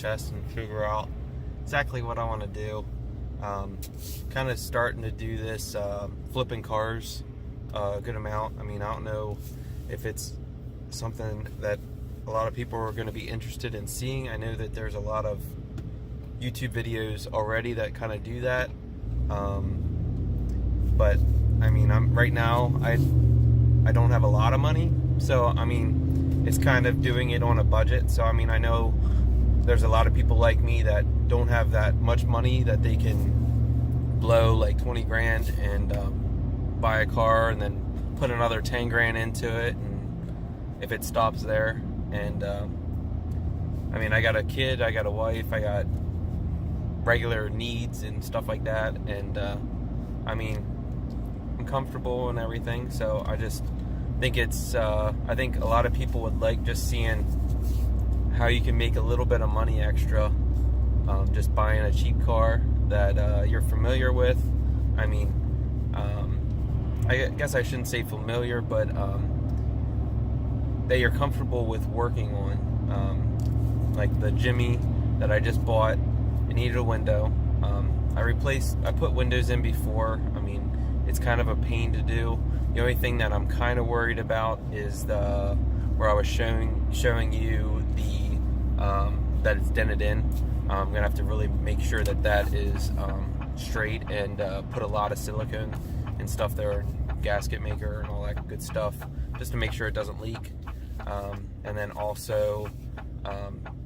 chest and figure out exactly what I want to do. Kind of starting to do this flipping cars a good amount. I mean, I don't know if it's something that a lot of people are going to be interested in seeing. I know that there's a lot of YouTube videos already that kind of do that, but I mean, right now I don't have a lot of money, so I mean, it's kind of doing it on a budget. So I mean, I know there's a lot of people like me that don't have that much money that they can blow like 20 grand and buy a car and then put another 10 grand into it, and if it stops there. And I mean, I got a kid, I got a wife, I got regular needs and stuff like that, and I mean, I'm comfortable and everything, so I just think it's I think a lot of people would like just seeing how you can make a little bit of money extra just buying a cheap car that you're familiar with. I mean, I guess I shouldn't say familiar, but that you're comfortable with working on. Like the Jimmy that I just bought, it needed a window. I put windows in before. I mean, it's kind of a pain to do. The only thing that I'm kind of worried about is where I was showing you that it's dented in. I'm gonna have to really make sure that is straight, and put a lot of silicone and stuff there, gasket maker and all that good stuff, just to make sure it doesn't leak. And then also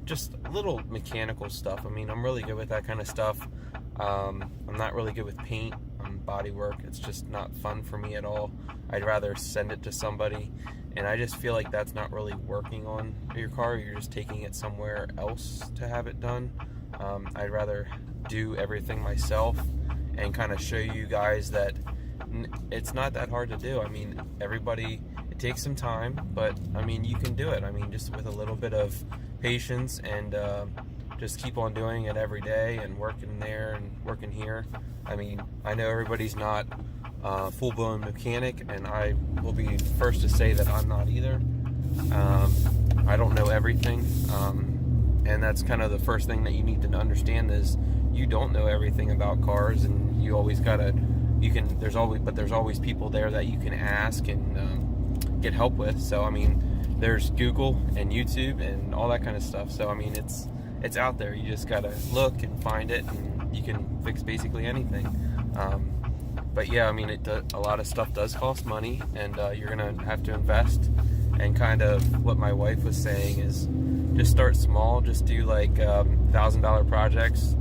just little mechanical stuff. I mean, I'm really good with that kind of stuff. I'm not really good with paint and body work. It's just not fun for me at all. I'd rather send it to somebody, and I just feel like that's not really working on your car. You're just taking it somewhere else to have it done. I'd rather do everything myself and kind of show you guys that it's not that hard to do. I mean, it takes some time, but I mean, you can do it. I mean, just with a little bit of patience and just keep on doing it every day and working there and working here. I mean, I know everybody's not full-blown mechanic, and I will be first to say that I'm not either. I don't know everything, and that's kind of the first thing that you need to understand is you don't know everything about cars, and you always gotta. There's always people there that you can ask and get help with. So I mean, there's Google and YouTube and all that kind of stuff. So I mean, it's out there. You just gotta look and find it, and you can fix basically anything. But yeah, I mean, a lot of stuff does cost money, and you're gonna have to invest. And kind of what my wife was saying is, just start small. Just do like $1,000 projects.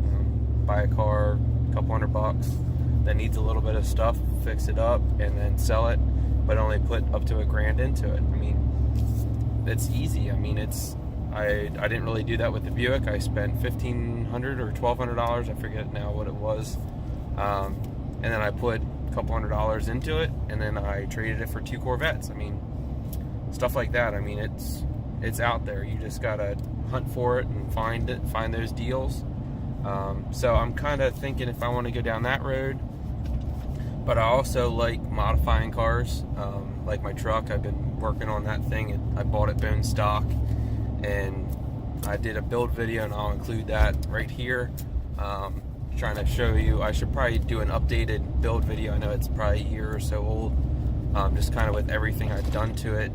Buy a car, a couple $100 that needs a little bit of stuff, fix it up, and then sell it. But only put up to $1,000 into it. I mean, it's easy. I mean, I didn't really do that with the Buick. I spent $1,500 or $1,200. I forget now what it was. And then I put a couple $100 into it, and then I traded it for 2 Corvettes. I mean, stuff like that. I mean, it's out there. You just gotta hunt for it and find those deals. So I'm kind of thinking if I want to go down that road. But I also like modifying cars, like my truck. I've been working on that thing. I bought it bone stock, and I did a build video, and I'll include that right here. Trying to show you, I should probably do an updated build video. I know it's probably a year or so old, just kind of with everything I've done to it.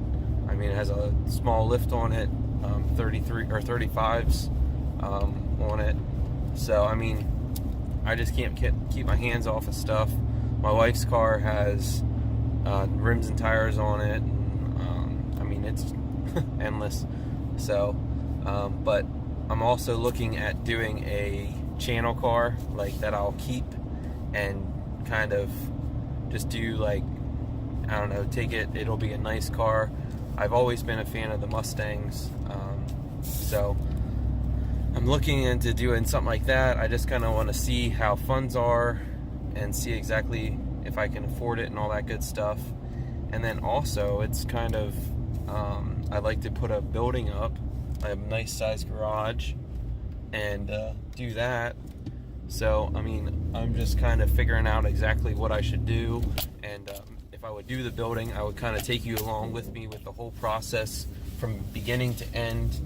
I mean, it has a small lift on it, 33 or 35s on it. So I mean, I just can't keep my hands off of stuff. My wife's car has rims and tires on it, and I mean, it's endless. So, but I'm also looking at doing a channel car like that I'll keep and kind of just do like, I don't know, it'll be a nice car. I've always been a fan of the Mustangs, so I'm looking into doing something like that. I just kind of want to see how funds are and see exactly if I can afford it and all that good stuff. And then also, it's kind of, I'd like to put a building up, a nice sized garage, and do that. So I mean, I'm just kind of figuring out exactly what I should do, and if I would do the building, I would kind of take you along with me with the whole process from beginning to end,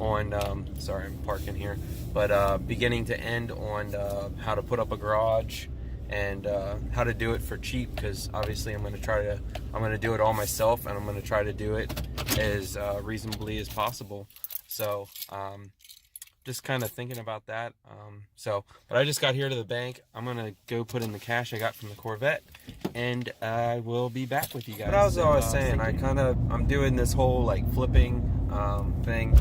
on, sorry, I'm parking here, but beginning to end on how to put up a garage and how to do it for cheap, because obviously I'm going to do it all myself, and I'm going to try to do it as reasonably as possible. So just kind of thinking about that. But I just got here to the bank. I'm going to go put in the cash I got from the Corvette, and I will be back with you guys. But as I was saying, I'm doing this whole like flipping thing,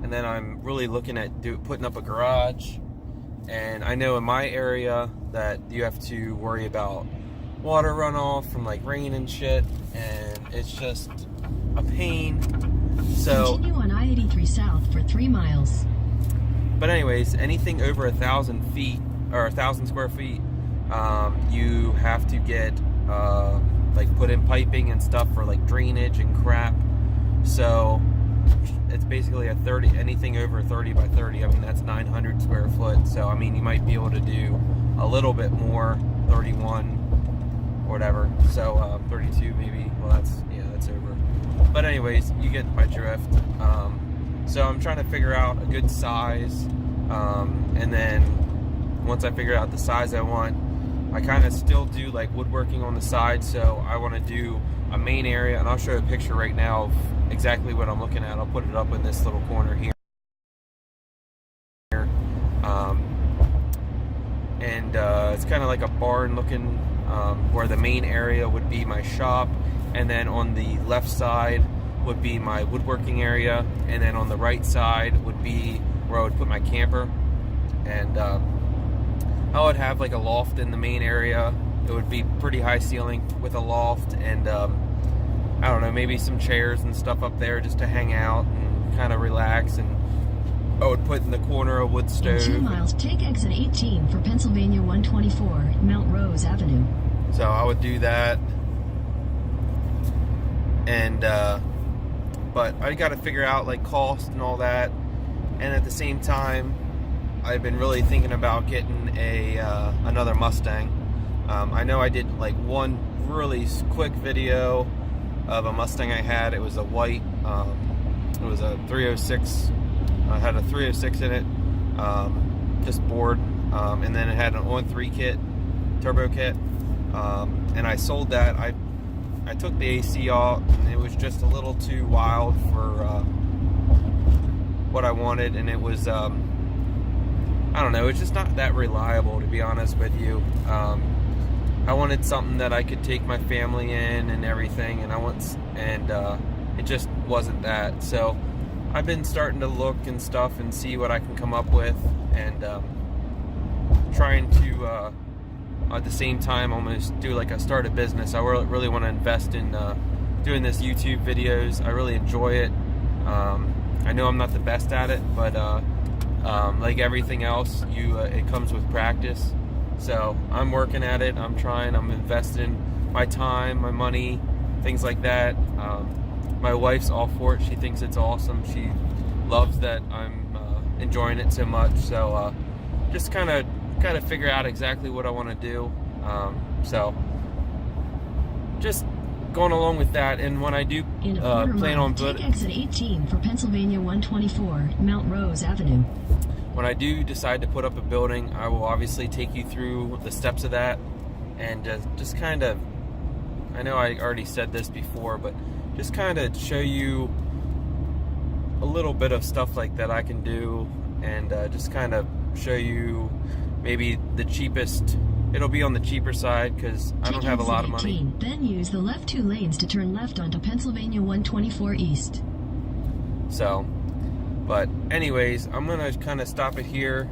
and then I'm really looking at putting up a garage. And I know in my area that you have to worry about water runoff from like rain and shit, and it's just a pain. So continue on I-83 south for 3 miles. But anyways, anything over 1,000 feet or 1,000 square feet, you have to get like put in piping and stuff for like drainage and crap. So it's basically anything over 30 by 30. I mean, that's 900 square foot. So I mean, you might be able to do a little bit more, 31 or whatever. So 32 maybe. Well, that's over. But anyways, you get my drift. So I'm trying to figure out a good size, and then once I figure out the size I want, I kind of still do like woodworking on the side. So I want to do a main area, and I'll show you a picture right now of exactly what I'm looking at. I'll put it up in this little corner here. It's kind of like a barn looking, where the main area would be my shop, and then on the left side would be my woodworking area, and then on the right side would be where I would put my camper. And I would have like a loft in the main area. It would be pretty high ceiling with a loft, and I don't know, maybe some chairs and stuff up there just to hang out and kind of relax. And I would put in the corner a wood stove. In 2 miles, take exit 18 for Pennsylvania 124, Mount Rose Avenue. So I would do that, and but I got to figure out like cost and all that. And at the same time, I've been really thinking about getting another Mustang. I know I did like one really quick video of a Mustang I had. It was a white, it was a 306. I had a 306 in it, just bored, and then it had an on-3 kit, turbo kit, and I sold that. I took the AC out, and it was just a little too wild for what I wanted, and it was, I don't know, it's just not that reliable, to be honest with you. I wanted something that I could take my family in and everything, and it just wasn't that. So I've been starting to look and stuff and see what I can come up with, and trying to at the same time almost do like start a business. I really want to invest in doing this YouTube videos. I really enjoy it. I know I'm not the best at it, but like everything else, it comes with practice. So I'm working at it. I'm trying. I'm investing my time, my money, things like that. My wife's all for it. She thinks it's awesome. She loves that I'm enjoying it so much. So just kind of figure out exactly what I want to do. So just going along with that. And when I do plan on take exit 18 for Pennsylvania 124, Mount Rose Avenue. When I do decide to put up a building, I will obviously take you through the steps of that, and just kind of, I know I already said this before, but just kind of show you a little bit of stuff like that I can do, and just kind of show you maybe the cheapest. It'll be on the cheaper side because I don't have a lot of money. Then use the left 2 lanes to turn left onto Pennsylvania 124 East. So, but anyways, I'm gonna kind of stop it here